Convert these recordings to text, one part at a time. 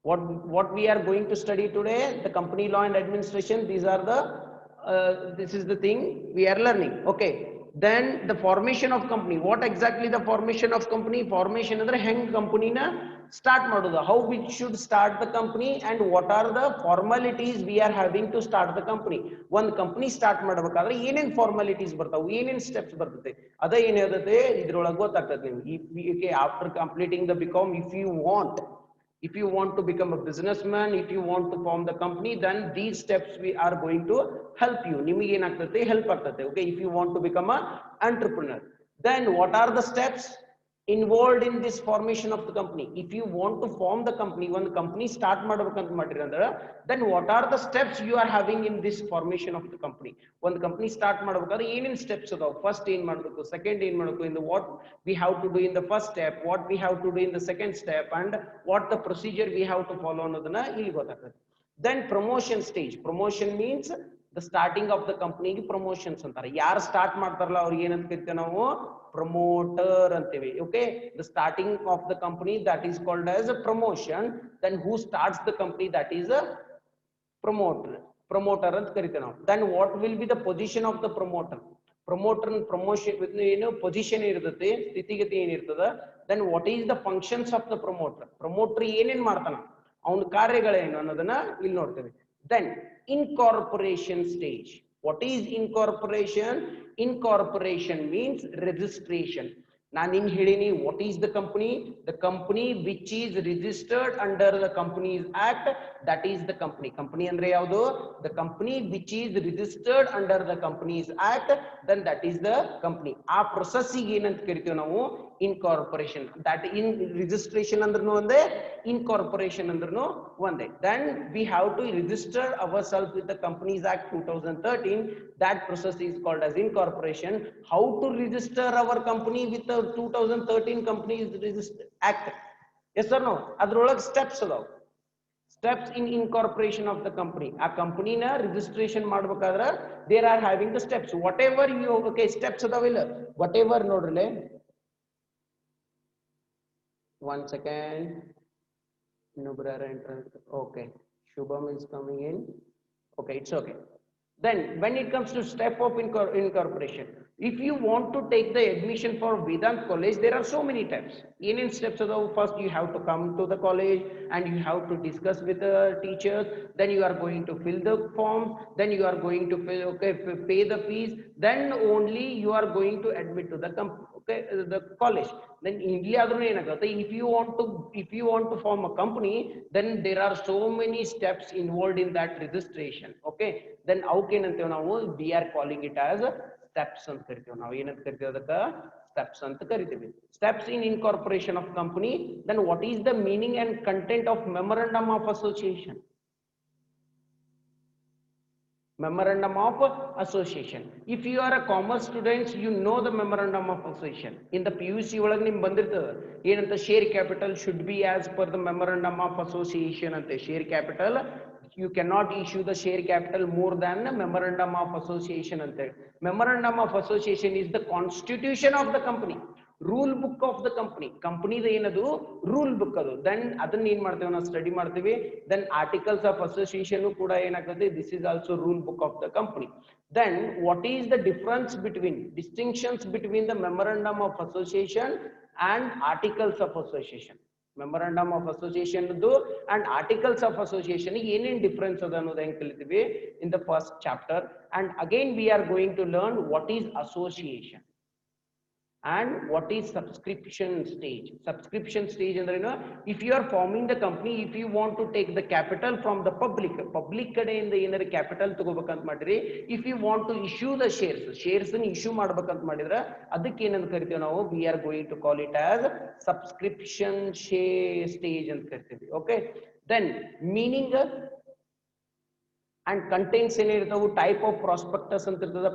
what we are going to study today, the company law and administration. These are the this is the thing we are learning. Okay, then the formation of company. What exactly the formation of company? Formation andre heng company na start madudu, how we should start the company, and what are the formalities we are having to start the company. one company start ಮಾಡಬೇಕಾದ್ರೆ ಏನೇನ್ formalities ಬರ್ತಾವು, ಏನೇನ್ steps ಬರ್ತದೆ, ಅದ ಏನ್ ಇರ್ತದೆ ಇದ್ರೊಳಗೆ ಗೊತ್ತಾಗ್ತದೆ ನಿಮ್ಗೆ. after completing the BCom, if you want to become a businessman, if you want to form the company, then these steps we are going to help you. ನಿಮಗೆ ಏನಾಗ್ತದೆ, help ಆಗ್ತದೆ. Okay, if you want to become a entrepreneur, then what are the steps involved in this formation of the company? If you want to form the company, one company start ಮಾಡಬೇಕಂತ ಮಾಡಿರಿ ಅಂದ್ರೆ, then what are the steps you are having in this formation of the company? ಒಂದು company start ಮಾಡಬೇಕಾದ್ರೆ ಏನೇನ್ steps ಅದಾವ, first ಏನ್ ಮಾಡಬೇಕು, second ಏನ್ ಮಾಡಬೇಕು, in the what we have to do in the first step, what we have to do in the second step, and what the procedure we have to follow ಅನ್ನೋದನ್ನ ಇಲ್ಲಿ ಗೊತ್ತಾಗ್ತದೆ. Then promotion stage. Promotion means the starting of the company ಗೆ promotions ಅಂತಾರೆ. ಯಾರು start ಮಾಡ್ತಾರಲ್ಲ ಅವ್ರಿಗೆ ಏನಂತ ಕರಿತೀವಿ ನಾವು, promoter ಅಂತೀವಿ. Okay, the starting of the company, that is called as a promotion. Then who starts the company, that is a promoter ಅಂತ ಕರಿತೀವಿ ನಾವು. Then what will be the position of the promoter? Promoter promotion ಏನು position ಇರ್ತದೆ, ಸ್ಥಿತಿಗತಿ ಏನಿರ್ತದ. Then what is the functions of the promoter ಏನೇನ್ ಮಾಡ್ತಾನ, ಅವನ ಕಾರ್ಯಗಳೇನು ಅನ್ನೋದನ್ನ ಇಲ್ಲಿ ನೋಡ್ತೇವೆ. Then incorporation stage. What is incorporation? Incorporation means registration. ನಾನು ನಿಮ್ಗೆ ಹೇಳಿನಿ, what is the company? The company which is registered under the Companies Act, that is the company. Company ಅಂದ್ರೆ ಯಾವುದು? The company which is registered under the Companies Act, then that is the company. ಆ process ಗೆ ಏನಂತ ಕರಿತೀವಿ ನಾವು, incorporation. That in registration ಅಂದ್ರೂ ಒಂದೇ, incorporation ಅಂದ್ರೂ ಒಂದೇ. Then we have to register ourselves with the Companies Act 2013. That process is called as incorporation. How to register our company with the 2013 Companies Act? Yes or no? ಅದ್ರೊಳಗೆ steps ಅದಾವ. Steps in incorporation of the company. ಆ ಕಂಪನಿನ registration ಮಾಡ್ಬೇಕಾದ್ರೆ there are having the steps. Whatever you, okay, steps ಅದಾವಿಲ್ಲ, whatever ನೋಡ್ರಲೆ. One second. Okay, Shubham is coming in. Okay, it's okay. Then when it comes to step of incorporation, if you want to take the admission for Vedant College, there are so many steps. In steps of the first, you have to come to the college and you have to discuss with the teachers. Then you are going to fill the forms. Then you are going to pay the fees. Then only you are going to admit to the the college. Then India, if you want to form a company, then there are so many steps involved in that registration. Okay, then how can we are calling it as steps ಅಂತ ಕರಿತೀವಿ ನಾವು. ಏನಂತ ಕರಿತೀವಿ ಅದಕ್ಕೆ? steps ಅಂತ ಕರಿತೀವಿ. Steps in incorporation of company. Then what is the meaning and content of memorandum of association? Memorandum of association. If you are a commerce student, you know the memorandum of association. In the PUC ಒಳಗೆ ನಿಮ್ಗೆ ಬಂದಿರ್ತದೆ ಏನಂತ, share capital should be as per the memorandum of association ಅಂತೆ. share capital, you cannot issue the share capital more than the memorandum of association ante. Memorandum of association is the constitution of the company, rule book of the company. Company the ಏನದು rule book ಅದು. then ಅದನ್ನ ಏನು ಮಾಡ್ತೇವೆ ನಾವು, study ಮಾಡ್ತೀವಿ. then articles of association ಕೂಡ ಏನಾಗ್ತದೆ, this is also rule book of the company. then what is the difference between, distinctions between the memorandum of association and articles of association? Memorandum of association and articles of association ಏನೇನ್ difference ಅದ ಅನ್ನೋದು ಹೆಂಗ್ ಕಲಿತೀವಿ in the first chapter. And again we are going to learn what is association and what is subscription stage. Subscription stage ಅಂದ್ರೆ ಏನು, if you are forming the company, if you want to take the capital from the public ಕಡೆಯಿಂದ ಏನಾರ capital ತಗೋಬೇಕಂತ ಮಾಡಿರಿ, if you want to issue the shares ಅನ್ನು issue ಮಾಡ್ಬೇಕಂತ ಮಾಡಿದ್ರೆ ಅದಕ್ಕೆ ಏನಂತ ಕರಿತೀವಿ ನಾವು, we are going to call it as subscription stage ಅಂತ ಕರಿತೀವಿ. Okay, then meaning and contains ಏನಿರ್ತಾವು, type of prospectus ಅಂತ ಇರ್ತದೆ.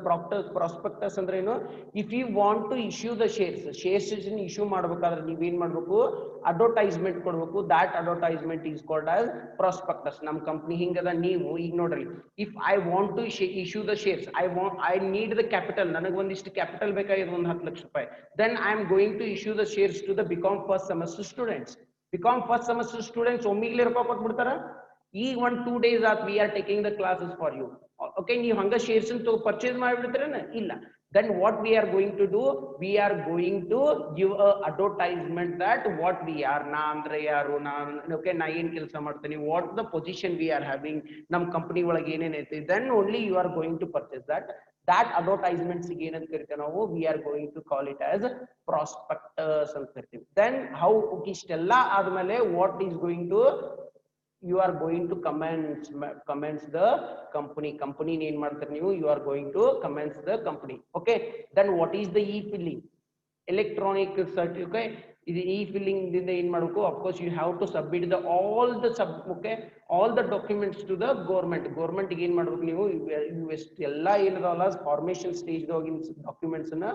prospectus ಅಂದ್ರೆ ಏನು, if you want to issue the shares issue ಮಾಡ್ಬೇಕಾದ್ರೆ ನೀವೇನ್ ಮಾಡ್ಬೇಕು, advertisement ಕೊಡ್ಬೇಕು. that advertisement is called as prospectus. ನಮ್ ಕಂಪ್ನಿ ಹಿಂಗದ, ನೀವು ಈಗ ನೋಡ್ರಿ, if I want to issue the shares, I need the capital, ನನಗೆ ಒಂದಿಷ್ಟು ಕ್ಯಾಪಿಟಲ್ ಬೇಕಾಗಿದೆ, ಒಂದು 10 ಲಕ್ಷ ರೂಪಾಯಿ, then I am going to issue the shares to the BCom first semester students. BCom first semester students ಒಮ್ಮಿಗ್ಲೇ ರೊಕ್ಕ ಕೊಟ್ಬಿಡ್ತಾರ. ಈಗ 1-2 days ಆತ್ we are taking the classes for you. Okay, ನೀವು ಹಂಗ shares to purchase ಮಾಡಿಬಿಡ್ತೀರೇನ? ಇಲ್ಲ. Then what we are going to do, we are going to give a advertisement that what we are, na andre yaru, na okay na ಏನ್ ಕೆಲಸ ಮಾಡ್ತೀನಿ, what the position we are having, ನಮ್ಮ company ಒಳಗೆ ಏನೇನ್ ಐತಿ, then only you are going to purchase that. That advertisements ಏನಂತ ಕರಿತೀವಿ ನಾವು, we are going to call it as prospectus ಅಂತ ಕರಿತೀವಿ. Then how ಇಷ್ಟೆಲ್ಲ ಆದ್ಮೇಲೆ what is going to, you are going to commence the company ಏನ್ ಮಾಡ್ತಾರೆ ನೀವು, you are going to commence the company. Okay, then what is the e-filling, electronic certificate, ಇದು e-filling ದಿಂದ ಏನ್ ಮಾಡಬೇಕು, of course you have to submit the all the documents to the government ಗೆ ಏನ್ ಮಾಡಬೇಕು ನೀವು, ಎಲ್ಲ ಏನದಲ್ಲ ಫಾರ್ಮೇಶನ್ ಸ್ಟೇಜ್ ಡಾಕ್ಯುಮೆಂಟ್ಸ್ ಅನ್ನ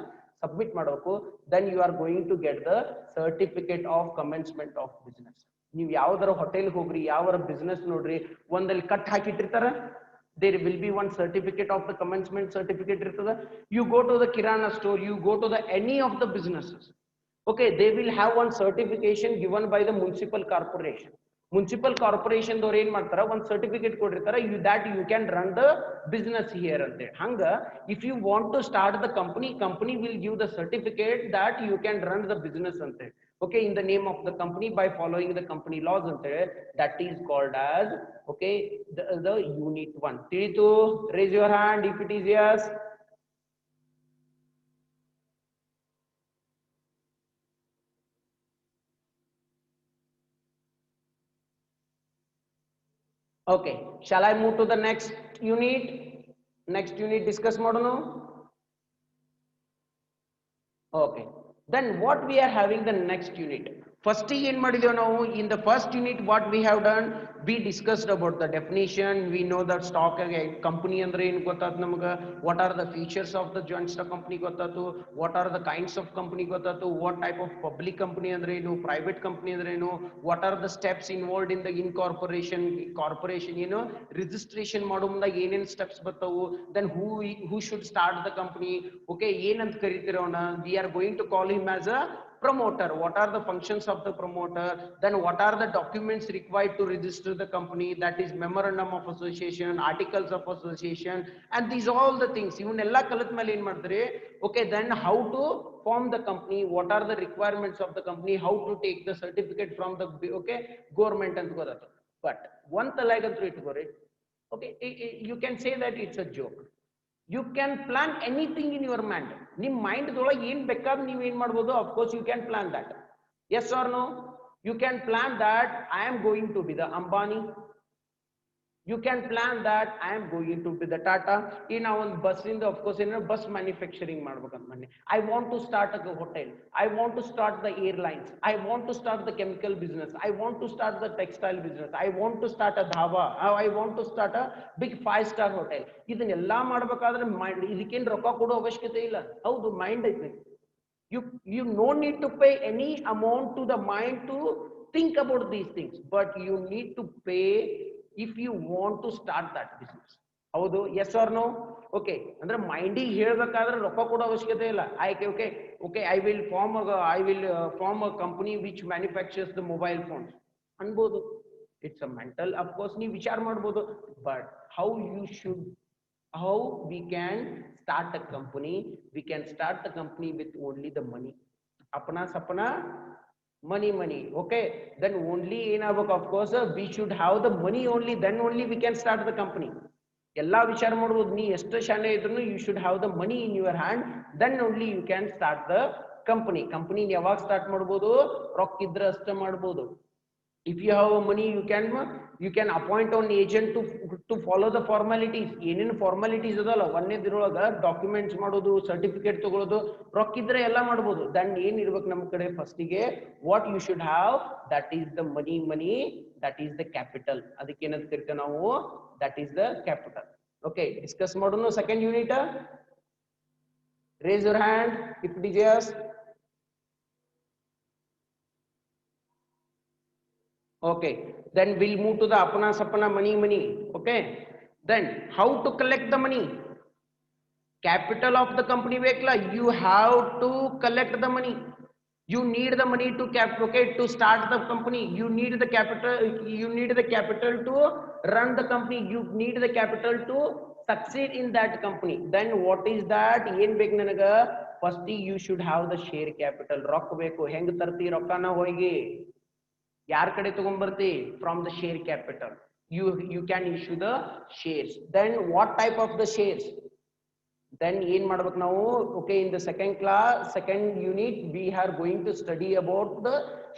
ಸಬ್ಮಿಟ್ ಮಾಡಬೇಕು. then you are going to get the certificate of commencement of business. ನೀವು ಯಾವ್ದಾರ ಹೋಟೆಲ್ ಹೋಗ್ರಿ, ಯಾವ್ದಾರ ಬಿಸ್ನೆಸ್ ನೋಡ್ರಿ, ಒಂದಲ್ಲಿ cut ಹಾಕಿಟ್ಟಿರ್ತಾರ, there will be one certificate of the commencement certificate ಇರ್ತದ. you go to the kirana store, you go to the any of the businesses, okay, they will have one certification given by the municipal corporation. ದವ್ರು ಏನ್ ಮಾಡ್ತಾರ, ಒಂದ್ certificate ಕೊಟ್ಟಿರ್ತಾರ, that you can run the business here ಅಂತ ಹೇಳಿ. ಹಂಗ if you want to start the company will give the certificate that you can run the business ಅಂತ ಹೇಳಿ. Okay, in the name of the company by following the company laws ಅಂತ ಹೇಳಿ, that is called as okay the unit 1. ತಿಳಿತು? raise your hand if it is yes. Okay, shall I move to the next unit? Discuss ಮಾಡೋಣ. Okay, then what we are having the next unit. First ಏನ್ ಮಾಡಿದೇವು ನಾವು, in the first unit what we have done, we discussed about the definition. We know that stock company ಅಂದ್ರೆ ಏನು ಗೊತ್ತಾಯ್ತು ನಮಗ, what are the features of the joint stock company ಗೊತ್ತಾಯ್ತು, what are the kinds of company ಗೊತ್ತಾಯ್ತು, what type of public company ಅಂದ್ರೆ ಏನು, private company ಅಂದ್ರೆ ಏನು, what are the steps involved in the incorporation, corporation ಏನು registration ಮಾಡೋ ಮುಂದಾಗ ಏನೇನ್ steps ಬರ್ತಾವು, then who should start the company, okay, ಏನಂತ ಕರಿತೀರ ಅವನ, we are going to call him as a promoter. What are the functions of the promoter, then what are the documents required to register the company, that is memorandum of association, articles of association, and these all the things ಇವನ್ನೆಲ್ಲ ಕಲಿತ ಮೇಲೆ ಏನ್ ಮಾಡ್ತಾರೆ, okay, then how to form the company, what are the requirements of the company, how to take the certificate from the okay government ಅಂತ ಗೊತ್ತಾಯ್ತು. but one ತಲೆಗಂತೂ ಇಟ್ಕೋರಿ, okay, you can say that it's a joke. You can plan anything in your mind. ನಿಮ್ಮ mind ದೊಳಗೆ ಏನ್ ಬೇಕಾದ್ರೆ ನೀವು ಏನ್ ಮಾಡ್ಬೋದು, of course you can plan that. yes or no? You can plan that I am going to be the Ambani. You can plan that I am going to be the Tata. In our bus in the, of course, in a bus manufacturing ಮಾಡ್ಬೇಕಂತ, I want to start a hotel, I want to start the airlines, I want to start the chemical business, I want to start the textile business, I want to start a dhaba, I want to start a big 5-star hotel. ಇದನ್ನೆಲ್ಲ ಮಾಡ್ಬೇಕಾದ್ರೆ mind, ಇದಕ್ಕೇನು ರೊಕ್ಕ ಕೊಡೋ ಅವಶ್ಯಕತೆ ಇಲ್ಲ. ಹೌದು, mind ಐತೆ. you no need to pay any amount to the mind to think about these things, but you need to pay if you want to start that business. ಹೌದು, yes or no? okay, ಅಂದ್ರೆ ಮೈಂಡಿಗೆ ಹೇಳ್ಬೇಕಾದ್ರೆ ರೊಕ್ಕ ಕೊಡೋ ಅವಶ್ಯಕತೆ ಇಲ್ಲ. okay I will form a company which manufactures the mobile phones ಅನ್ಬೋದು. it's a mental, of course ನೀವು ವಿಚಾರ ಮಾಡ್ಬೋದು, but how we can start a company, we can start the company with only the money, apna sapna money, okay, then only in our, of course we should have the money only, then only we can start the company. ಎಲ್ಲಾ ವಿಚಾರ ಮಾಡಬಹುದು, ನೀ ಎಷ್ಟು ಶಾಣೆ ಇದ್ರೂ you should have the money in your hand, then only you can start the company ಯಾವಾಗ start ಮಾಡಬಹುದು, ರೊಕ್ಕ ಇದ್ರೆ ಅಷ್ಟೇ ಮಾಡಬಹುದು. if you have money, you can appoint an agent to follow the formalities. ಏನೇನು ಫಾರ್ಮಾಲಿಟೀಸ್ ಅದಲ್ಲ, ಒಂದೇದಿರೊಳಗ ಡಾಕ್ಯುಮೆಂಟ್ಸ್ ಮಾಡೋದು, certificate ತಗೊಳ್ಳೋದು, ರೊಕ್ಕ ಇದ್ರೆ ಎಲ್ಲ ಮಾಡಬಹುದು. ದನ್ ಏನ್ ಇರ್ಬೇಕು ನಮ್ಮ ಕಡೆ, ಫಸ್ಟಿಗೆ what you should have, that is the money, that is the capital. ಅದಕ್ಕೆ ಏನಂತ ಕರಿತೇವೆ ನಾವು, that is the capital. Okay, discuss ಮಾಡೋಣ second unit. raise your hand if it is yes. Okay, then we'll move to the apna sapna money. Okay, then how to collect the money? Capital of the company vekla, you have to collect the money. You need the money to to start the company. You need the capital. You need the capital to run the company. You need the capital to succeed in that company. Then what is that? Yen bek nanaga? First you should have the share capital. Rock beku. Heng tarti rokkana hoigi. Yar kade tagombarti? From the share capital. You can issue the shares. Then what type of the shares? Then in madbak now, okay, in the second unit we are going to study about the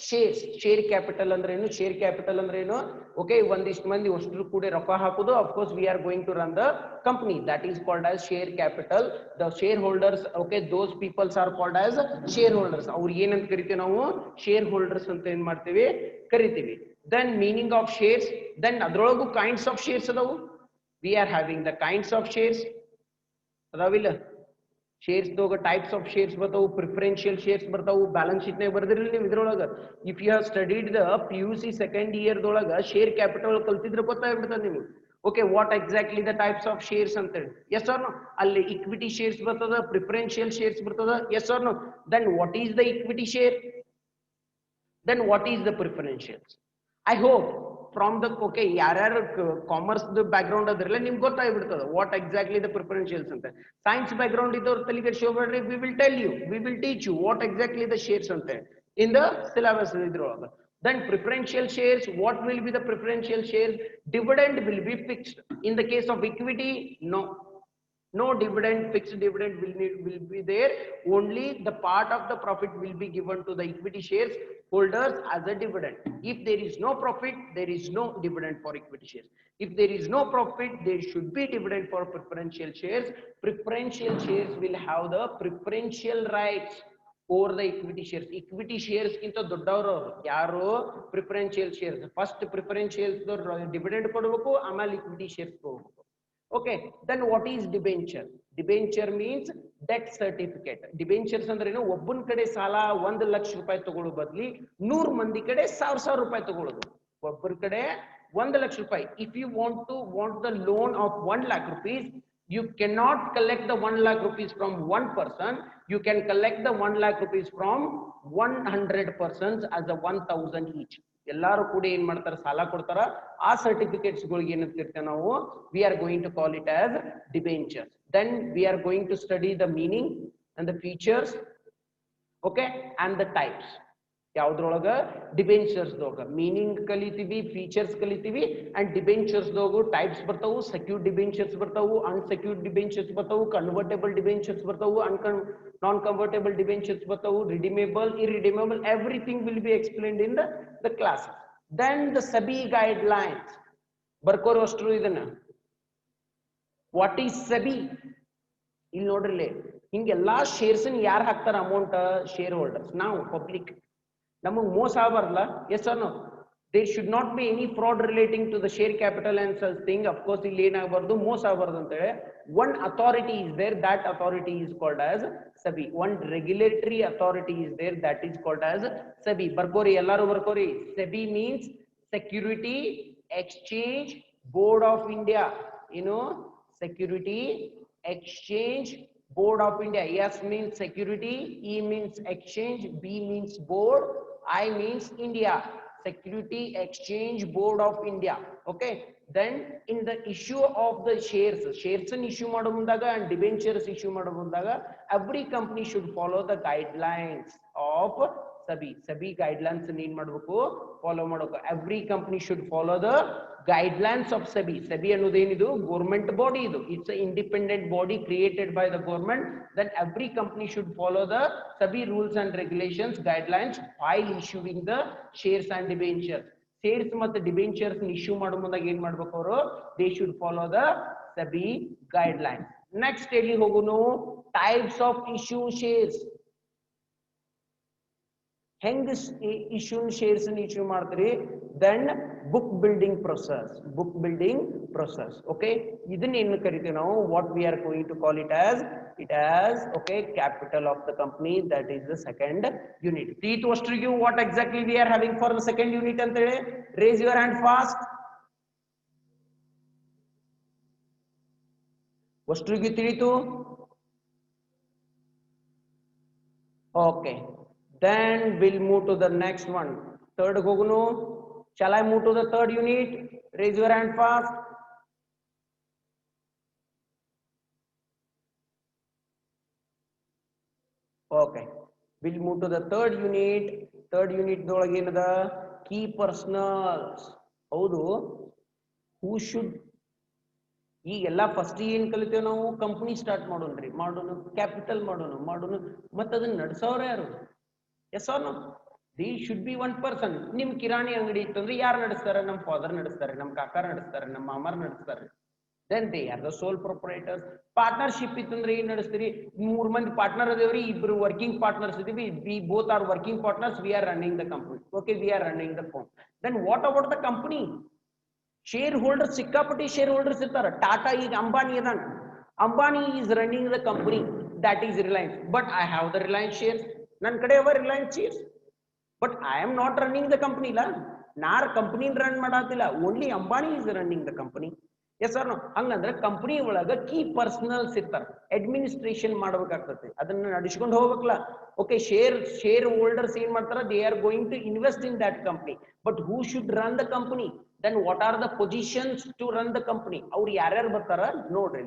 shares. Share capital andre enu? Share capital andre enu? Okay, ondist mandi ostru kude rokka hakudu. Of course we are going to run the company. That is called as share capital. The shareholders, okay, those peoples are called as shareholders. Avru ಏನಂತ ಕರಿತೀವಿ ನಾವು? Shareholders ಅಂತ ಏನು ಮಾಡ್ತೀವಿ? ಕರಿತೀವಿ. Then meaning of shares. Then ಅದರೊಳಗೂ kinds of shares ಅದಾವು. We are having the kinds of shares. ಅದಾವಿಲ್ಲ? Shares ದೋಗ ಟೈಪ್ಸ್ ಆಫ್ ಶೇರ್ಸ್ ಬರ್ತಾವು, ಪ್ರಿಫರೆನ್ಷಿಯಲ್ ಶೇರ್ಸ್ ಬರ್ತಾವು. ಬ್ಯಾಲೆನ್ಸ್ ಶೀಟ್ ನಾಗ ಬರ್ದಿರಲಿಲ್ಲ ನೀವು ಇದ್ರೊಳಗ. If you have studied the PUC second year ದೊಳಗ ಶೇರ್ ಕ್ಯಾಪಿಟಲ್ ಕಲ್ತಿದ್ರೆ ಗೊತ್ತಾಗ್ಬಿಡ್ತದೆ ನಿಮ್ಗೆ. Okay, what exactly the types of shares ಅಂತೇಳಿ. Yes or no? ಅಲ್ಲಿ ಇಕ್ವಿಟಿ ಶೇರ್ಸ್ ಬರ್ತದ, ಪ್ರಿಫರೆನ್ಷಿಯಲ್ ಶೇರ್ಸ್ ಬರ್ತದ. Yes or no? Then what is the equity share? Then what is the preferentials? I hope from the okay ಯಾರ್ಯಾರು commerce background ಅದ್ರಲ್ಲ ನಿಮ್ಗೆ ಗೊತ್ತಾಗ್ಬಿಡ್ತದೆ what exactly the preferentials ಅಂತ. Science background ಇದ್ದವ್ರು ತಲೆಗೆ ಶೋಬೇಡ್ರಿ. We will tell you, we will teach you what exactly the shares ಅಂತ in the syllabus ಇದ್ರೊಳಗೆ. Then preferential shares, what will be the preferential shares? Dividend will be fixed. In the case of equity, no dividend, fixed dividend will be there. Only the part of the profit will be given to the equity shares holders as a dividend. If there is no profit, there is no dividend for equity shares. If there is no profit, there should be dividend for preferential shares. Preferential shares will have the preferential rights over the equity shares. Equity shares ಗಿಂತ ದೊಡ್ಡವರು ಯಾರು? Preferential shares. First ಪ್ರಿಫರೆನ್ಷಿಯಲ್ಸ್ dividend ಕೊಡಬೇಕು, ಆಮೇಲೆ equity shares ಕೊಡಬೇಕು. Okay, then what is debenture? Debenture means debt certificate. Debentures ಅಂದ್ರೆ ಏನು? ಒಬ್ಬನ ಕಡೆ ಸಾಲ 1 ಲಕ್ಷ ರೂಪಾಯಿ ತಗೊಳ್ಳೋ ಬದಲಿ 100 ಮಂದಿ ಕಡೆ 1000 ರೂಪಾಯಿ ತಗೊಳ್ಳೋದು. ಒಬ್ಬರ ಕಡೆ 1 ಲಕ್ಷ ರೂಪಾಯಿ. If you want the loan of 1 lakh rupees, you cannot collect the 1 lakh rupees from one person. You can collect the 1 lakh rupees from 100 persons as a 1000 each. ಎಲ್ಲಾರು ಕೂಡ ಏನ್ ಮಾಡ್ತಾರೆ? ಸಾಲ ಕೊಡ್ತಾರ. ಆ ಸರ್ಟಿಫಿಕೇಟ್ಸ್ ಗಳಿಗೆ ಏನಂತ ಕರಿತೀವಿ ನಾವು? We are going to call it as debentures. Then we are going to study the meaning and the features, okay, and the types. ಯಾವ್ದ್ರೊಳಗ? ಡಿಬೆಂಚರ್ಸ್ ದೊಳಗ ಮೀನಿಂಗ್ ಕಲಿತೀವಿ, ಫೀಚರ್ಸ್ ಕಲಿತೀವಿ, ಅಂಡ್ ಡಿಬೆಂಚರ್ಸ್ ದೊಳಗು ಟೈಪ್ಸ್ ಬರ್ತಾವು. ಸೆಕ್ಯೂರ್ಡ್ ಡಿಬೆಂಚರ್ಸ್ ಬರ್ತಾವು, unsecured debentures ಬರ್ತಾವು, convertible debentures ಬರ್ತಾವು, non-convertible debentures ಬರ್ತಾವು, redeemable, irredeemable. Everything will be explained in the classes. Then the SEBI guidelines. ಬರ್ಕೋರು ಅಷ್ಟರು ಇದನ್ನ. What is SEBI? ಇಲ್ಲಿ ನೋಡ್ರಿ, ಹಿಂಗೆಲ್ಲಾ ಶೇರ್ಸ್ ಯಾರು ಹಾಕ್ತಾರ ಅಮೌಂಟ್? ಶೇರ್ ಹೋಲ್ಡರ್ಸ್, ನಾವು ಪಬ್ಲಿಕ್. ನಮಗ್ ಮೋಸ ಆಗಬಾರ್ದಲ್ಲ? Yes or no? There should not be any fraud relating to the share capital and such thing. Of course, ಇಲ್ಲಿ ಏನಾಗಬಾರ್ದು? ಮೋಸ ಆಗಬಾರ್ದು ಅಂತ ಹೇಳಿ one authority is there. That authority is called as SEBI. One regulatory authority is there. That is called as SEBI. ಬರ್ಕೋರಿ, ಎಲ್ಲಾರು ಬರ್ಕೋರಿ. SEBI means Security Exchange Board of India. You know, Security Exchange Board of India. S means security, E means exchange, B means board, I means India. Security Exchange Board of India. Okay, then in the issue of the shares and issue ಮಾಡು ಮುಂದಾಗ and debentures issue ಮಾಡು ಮುಂದಾಗ every company should follow the guidelines of SEBI. SEBI guidelines ಏನ್ ಮಾಡಬೇಕು? Follow ಮಾಡಬೇಕು. Every company should follow the guidelines of SEBI. SEBI ಅನ್ನೋದು ಏನಿದು? Government body ಇದು. It's an independent body created by the government. Then every company should follow the SEBI rules and regulations, guidelines while issuing the shares and debentures. Shares ಮತ್ತು debentures issue ಮಾಡೋ ಮುಂದಾಗ ಏನ್ ಮಾಡ್ಬೇಕು ಅವರು? They should follow the SEBI guidelines. Next ಎಲ್ಲಿ ಹೋಗುನು? Types of issue shares. ಹೆಂಗ್ issue shares issue ಮಾಡ್ತೀರಿ? Then book building process. Okay, ಇದನ್ನ ಏನು ಕರಿತೀವಿ ನಾವು? What we are going to call it as okay, capital of the company. That is the second unit. ತೀತ್ ಅಷ್ಟ್ರಿಗೂ what exactly we are having for the second unit ಅಂತ ಹೇಳಿ raise your hand fast. ಅಷ್ಟ್ರಿಗೂ ತಿಳಿತು? Okay, Then we'll move to the next one. Third Gogunu. Shall I move to the third unit? Raise your hand fast. Okay. We'll move to the third unit. Third unit the key personals. Who should ಈಗೆಲ್ಲ first ಏನ್ ಕಲಿತೇವೆ ನಾವು company start ಮಾಡೋಣ್ರಿ ಮಾಡೋಣ capital ಮಾಡೋಣ ಮತ್ತೆ ಅದನ್ನ ನಡೆಸೋರು ಯಾರು yes or no the should be one person ನಿಮ್ ಕಿರಾಣಿ ಅಂಗಡಿ ಇತ್ತಂದ್ರೆ ಯಾರು ನಡೆಸ್ತಾರೆ ನಮ್ಮ ಫಾದರ್ ನಡೆಸ್ತಾರೆ ನಮ್ಮ ಕಾಕಾರ ನಡೆಸ್ತಾರೆ ನಮ್ಮ ಮಾಮಾರ್ ನಡೆಸ್ತಾರೆ then they are the sole proprietors partnership ಇತ್ತಂದ್ರೆ ಏನ್ ನಡೆಸ್ತೀರಿ ಮೂರ್ ಮಂದಿ ಪಾರ್ಟ್ನರ್ ಅದೇವ್ರಿ ಇಬ್ರು ವರ್ಕಿಂಗ್ ಪಾರ್ಟ್ನರ್ಸ್ ಇದೀವಿ we both are working partners we are running the company okay we are running the firm then what about the company shareholders ಸಿಕ್ಕಾಪಟ್ಟಿ shareholders ಇರ್ತಾರೆ ಟಾಟಾ ಈಗ ಅಂಬಾನಿ ಅದಾನ Ambani is running the company that is Reliance but I have the Reliance shares ನನ್ನ ಕಡೆ ಅವ Reliance shares but I am not running the company la ನಾರ್ company run ಮಾಡಾತಿಲ್ಲ only Ambani is running the company yes or no ಹಂಗಂದ್ರೆ company ಒಳಗ key personals ಇರ್ತಾರ administration ಮಾಡಬೇಕಾಗ್ತದೆ ಅದನ್ನ ನಡೆಸಿಕೊಂಡು ಹೋಗ್ಬೇಕಲ್ಲ ಓಕೆ ಶೇರ್ ಹೋಲ್ಡರ್ಸ್ ಏನ್ ಮಾಡ್ತಾರ they are going to invest in that company but who should run the company then what are the positions to run the company ಅವ್ರು ಯಾರ್ಯಾರು ಬರ್ತಾರ ನೋಡ್ರಿ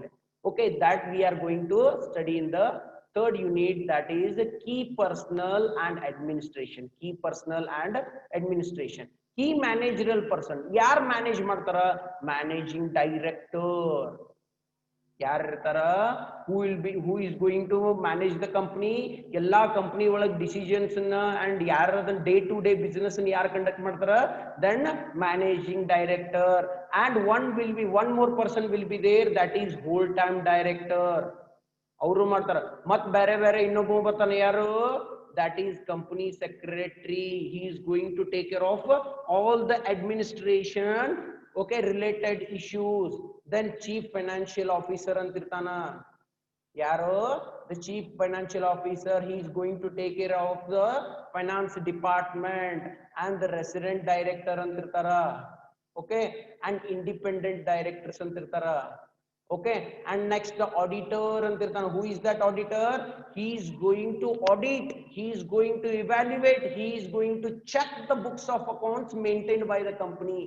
okay that we are going to study in the third unit that is key personnel and administration key personnel and administration key managerial person ಯಾರ್ manage ಮಾಡ್ತಾರ managing director ಯಾರು ಇರ್ತಾರ who is going to manage the company ಎಲ್ಲಾ company ಒಳಗೆ decisions and ಯಾರು ಅದನ್ನ day to day business ಯಾರು conduct ಮಾಡ್ತಾರ then managing director and one more person will be there that is whole time director ಅವರು ಮಾಡ್ತಾರ ಮತ್ ಬೇರೆ ಬೇರೆ ಇನ್ನೊಬ್ಬ ಬರ್ತಾನೆ ಯಾರು that is company secretary he is going to take care of all the administration okay related issues then chief financial officer antirtana yaro the chief financial officer he is going to take care of the finance department and the resident director antirtara okay and independent directors antirtara okay and next the auditor antirtana who is that auditor he is going to audit he is going to evaluate he is going to check the books of accounts maintained by the company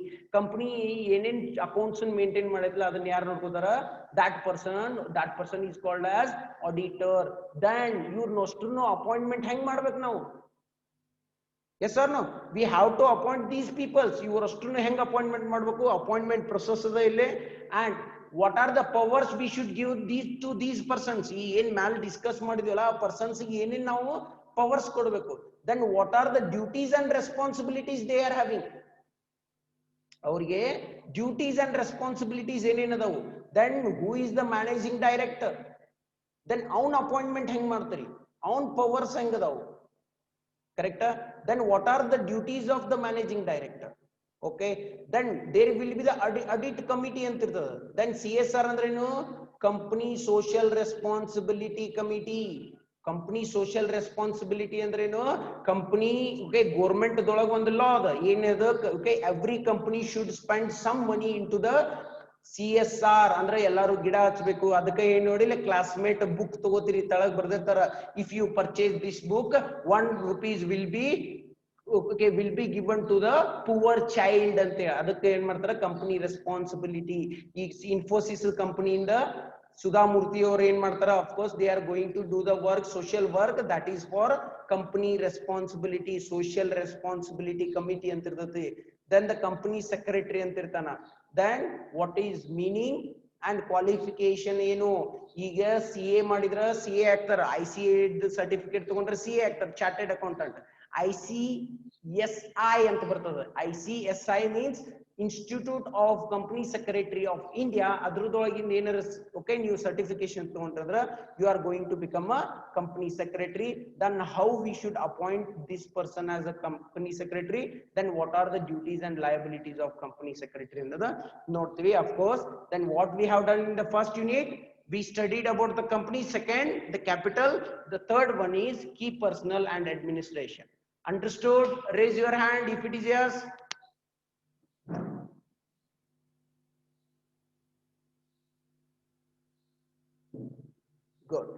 enen accounts maintain madidla adanna yaru nodkodara that person is called as auditor then you know appointment hang madbek now yes or no we have to appoint these people you ಅಷ್ಟನ್ನು ಹೆಂಗ್ appointment ಮಾಡಬೇಕು appointment process ಅದ ಇಲ್ಲಿ and what are the powers we should give these persons ಈ ಏನ್ ಮ್ಯಾಲ್ discuss ಮಾಡಿದ್ವಲ್ಲ ಆ persons ಗೆ ಏನೇನ್ ನಾವು ಪವರ್ಸ್ ಕೊಡಬೇಕು then what are the duties and responsibilities they are having ಅವರಿಗೆ ಡ್ಯೂಟೀಸ್ ಅಂಡ್ ರೆಸ್ಪಾನ್ಸಿಬಿಲಿಟೀಸ್ ಏನೇನ್ ಅದಾವು then who is the managing director then ಅವನ್ ಅಪಾಯಿಂಟ್ಮೆಂಟ್ ಹೆಂಗ್ ಮಾಡ್ತೀರಿ ಅವನ್ ಪವರ್ಸ್ ಹೆಂಗ್ ಅದಾವು correct then what are the duties of the managing director okay then there will be the audit committee antirtada then CSR ಅಂದ್ರೆ ಏನು company social responsibility committee company social responsibility ಅಂದ್ರೆ ಏನು company okay government ದೊಳಗ ಒಂದು law ಅದ ಏನದು okay every company should spend some money into the CSR ಅಂದ್ರೆ ಎಲ್ಲಾರು ಗಿಡ ಹಚ್ಚಬೇಕು ಅದಕ್ಕೆ ಏನು ನೋಡಿಲ್ಲ ಕ್ಲಾಸ್ಮೇಟ್ ಬುಕ್ ತಗೋತೀರಿ ತಳಗ್ ಬರ್ದಿರ್ತಾರ if you purchase this book 1 rupees will be given to the poor child ante ಅದಕ್ಕೆ ಏನು ಮಾಡ್ತಾರ ಕಂಪನಿ ರೆಸ್ಪಾನ್ಸಿಬಿಲಿಟಿ ಈ ಇನ್ಫೋಸಿಸ್ ಕಂಪನಿ ಇಂದ ಸುಧಾಮೂರ್ತಿ ಅವರು ಏನು ಮಾಡ್ತಾರ of course they are going to do the work social work that is for company responsibility social responsibility committee ಅಂತ ಇರ್ತೈತಿ then the company secretary ಅಂತ ಇರ್ತಾನ then what is meaning and qualification ಏನು ಈಗ CA ಮಾಡಿದ್ರ CA ಆಗ್ತಾರ ICA certificate ತಗೊಂಡ್ರೆ CA ಆಗ್ತಾರ ಚಾರ್ಟೆಡ್ ಅಕೌಂಟೆಂಟ್ ICSI ಅಂತ ಬರ್ತದೆ ICSI means Institute of Company Secretary of India ಅದ್ರದೊಳಗಿಂದ ಏನಾರ okay ನೀವು ಸರ್ಟಿಫಿಕೇಶನ್ ತಗೊಂಡ್ರೆ you are going to become a company secretary then how we should appoint this person as a company secretary then what are the duties and liabilities of company secretary ಅನ್ನೋದು ನೋಡ್ತೀವಿ of course then what we have done in the first unit we studied about the company second the capital the third one is key personnel and administration understood raise your hand if it is yes good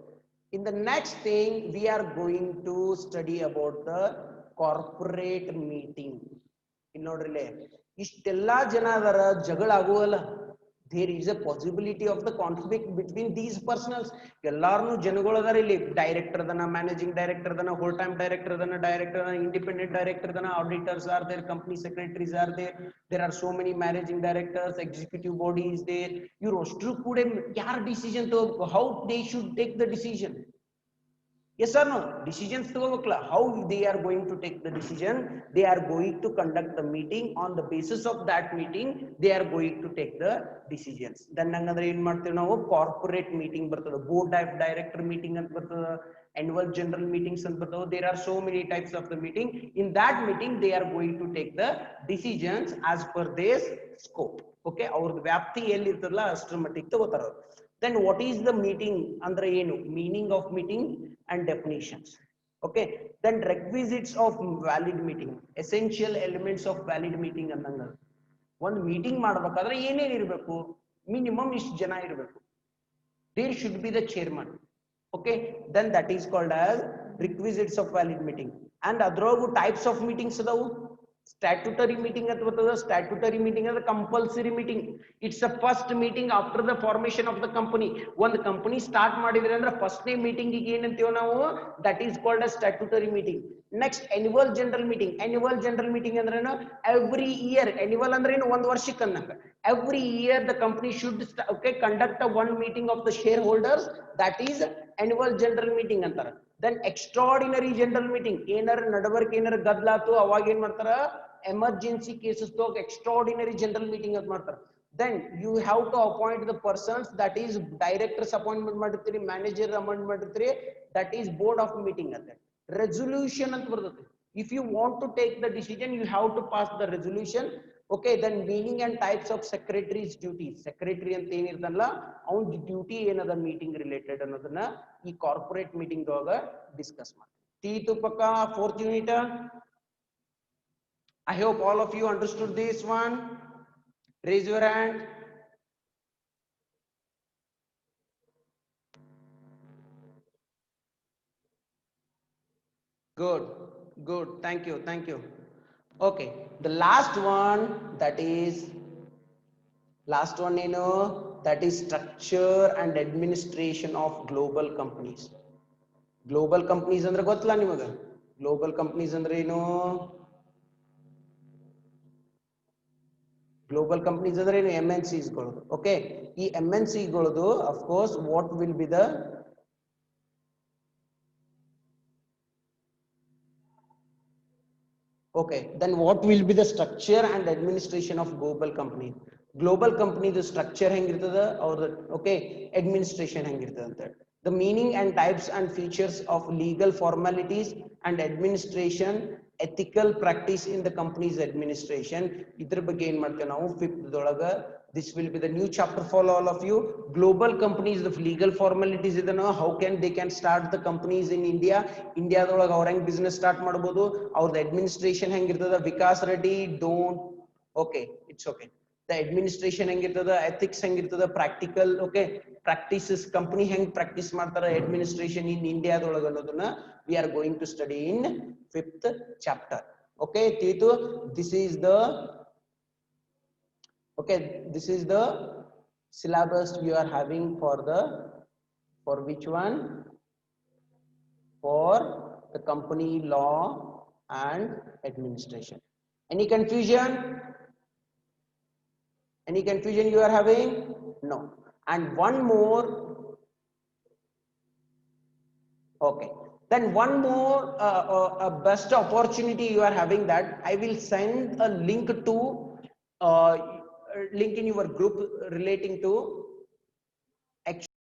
In the next thing we are going to study about the corporate meeting. ಇಲ್ಲಿ ನೋಡ್ರಿಲೆ ಇಷ್ಟೆಲ್ಲಾ ಜನ ಅದರ ಜಗಳ ಆಗುವಲ್ಲ, there is a possibility of the conflict between these personals. ಎಲ್ಲಾರನು ಜನಗಳು ಅದಾರ ಇಲ್ಲಿ, director ಅದನ, managing director ಅದನ, ಹೋಲ್ ಟೈಮ್ ಡೈರೆಕ್ಟರ್ ಅದನ, ಡೈರೆಕ್ಟರ್ ಇಂಡಿಪೆಂಡೆಂಟ್ ಡೈರೆಕ್ಟರ್ ಅದನ, auditors are there, company secretaries are there, there are so many managing directors, executive body is there. ಇವರು ಅಷ್ಟರು ಕೂಡ ಯಾರ ಡಿಸಿಷನ್ ತಗೋ, how they should take the decision? Yes or no? Decisions ತಗೋಬೇಕಲ್ಲ, how they are going to take the decision? They are going to conduct the meeting. On the basis of that meeting they are going to take the decisions. Then ಹಂಗಂದ್ರೆ ಏನ್ ಮಾಡ್ತೀವಿ ನಾವು, corporate meeting ಬರ್ತದೆ, board of director meeting ಅಂತ ಬರ್ತದೆ, annual general meetings ಅಂತ ಬರ್ತವೆ. There are so many types of the meeting. In that meeting they are going to take the decisions as per this scope. Okay, ಅವ್ರದ್ದು ವ್ಯಾಪ್ತಿ ಎಲ್ಲಿ ಇರ್ತದಲ್ಲ ಅಷ್ಟರ ಮಟ್ಟಿಗೆ ತಗೋತಾರ. Then what is the meeting andre enu, meaning of meeting and definitions. Okay, then requisites of valid meeting, essential elements of valid meeting annanga. One meeting ಮಾಡಬೇಕಾದ್ರೆ ಏನೇನು ಇರಬೇಕು, minimum ಇಷ್ಟು ಜನ ಇರಬೇಕು, there should be the chairman. Okay, then that is called as requisites of valid meeting. And adrogu types of meetings adavu. Statutory meeting at the statutory meeting is a compulsory meeting. It's the first meeting after the formation of the company. When the company start ಮಾಡಿದ್ರೆ ಅಂದ್ರೆ first day meeting ಗೆ ಏನು ಅಂತೀವಿ ನಾವು, that is called as statutory meeting. Next, annual general meeting. Annual general meeting ಅಂದ್ರೆ ಏನು, every year. Annual ಅಂದ್ರೆ ಏನು, ಒಂದು ವರ್ಷಕ್ಕೆ ಅನ್ನಕ. Every year the company should conduct a one meeting of the shareholders, that is annual general meeting ಅಂತಾರೆ. Then extraordinary general meeting, ಏನಾರ ನಡವರ್ಕ್ ಏನಾರ ಗದ್ದಲಾತು ಅವಾಗ ಏನ್ ಮಾಡ್ತಾರ, emergency cases ತೋಗ extraordinary general meeting ಅಂತ ಮಾಡ್ತಾರ. Then you have to appoint the persons, that is directors appointment ಮಾಡಿರ್ತೀರಿ, manager appointment ಮಾಡಿರ್ತೀರಿ, that is board of meeting ಅಂತ. Resolution ಅಂತ ಬರ್ತದೆ. If you want to take the decision you have to pass the resolution. Okay, then meaning and types of secretary's duties. Secretary ಅಂತ ಏನಿರ್ತಲ್ಲ ಅವನ duty ಏನದ meeting related ಅನ್ನೋದನ್ನ ಈ corporate meeting ದೊಳಗ discuss ಮಾಡ್ತೀವಿ. ತೀತು ಪಕ್ಕ 4th unit. I hope all of you understood this one. Raise your hand. Good, good, thank you, thank you. Okay, the last one, that is last one, you know, that is structure and administration of global companies. Global companies ಅಂದ್ರೆ ಗೊತ್ತಲ್ಲ ನಿಮಗೆ, global companies ಅಂದ್ರೆ ಏನು, global companies ಅಂದ್ರೆ ಏನು, MNCs ಗಳು. Okay, ಈ MNC ಗಳದು of course what will be the okay, then what will be the structure and administration of global company? Global company the structure ಹೆಂಗಿರ್ತದ, ಅವ್ರ okay administration ಹೆಂಗಿರ್ತದ ಅಂತ. The meaning and types and features of legal formalities and administration, ethical practice in the company's administration. ಇದ್ರ ಬಗ್ಗೆ ಏನ್ ಮಾಡ್ತೇವೆ ನಾವು 5th ದೊಳಗ. This will be the new chapter for all of you. Global companies, the legal formalities ಇದನ್ನ, how they can start the companies in India. ಇಂಡಿಯಾದೊಳಗ ಅವ್ರ ಹೆಂಗ್ business start ಮಾಡಬಹುದು, ಅವ್ರದ್ದು administration ಹೆಂಗಿರ್ತದ. Vikas Reddy, don't, okay, it's okay. The administration ಹೆಂಗಿರ್ತದ, ethics ಹೆಂಗಿರ್ತದ, practical, okay, practices, company ಹೆಂಗ್ practice ಮಾಡ್ತಾರ administration in ಇಂಡಿಯಾದೊಳಗ ಅನ್ನೋದನ್ನ we are going to study in 5th chapter. Okay, Titu, this is the okay, this is the syllabus you are having for the, for which one, for the company law and administration. Any confusion? Any confusion you are having? No. And one more, okay, then one more best opportunity you are having, that I will send a link to link in your group relating to